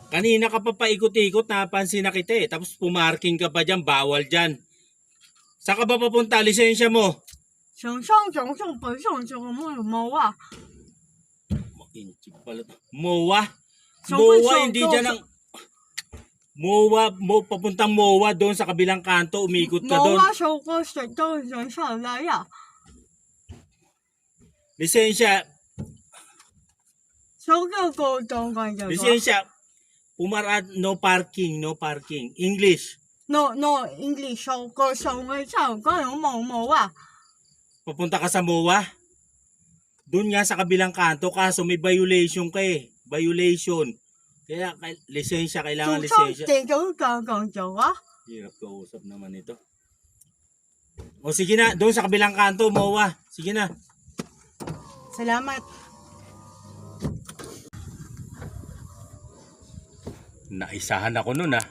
Kanina ka pa paikot-ikot, napansin na kita eh. Tapos pumarking ka pa dyan, bawal dyan. Saan ka ba papunta? Lisensya mo? 想上长上北上这个猫啊， Inchik pala to. MOA? Saan MOA, ba, hindi saan dyan ang... MOA, papuntang MOA doon sa kabilang kanto, umikot ka 猫 doon. 啊，小哥谁到人上来呀？ Lisensya, 小哥哥等感觉 lisensya. No parking, no parking. English. No English 小哥小妹上个有猫啊， Papunta ka sa MOA? Doon nga sa kabilang kanto, kaso may violation ka eh. Violation. Kaya lisensya, 早 kailangan 上 lisensya. 这个刚刚走啊， Hirap kausap naman ito. O sige na, doon sa kabilang kanto, MOA. Sige na. salamat. Naisahan ako nun ah.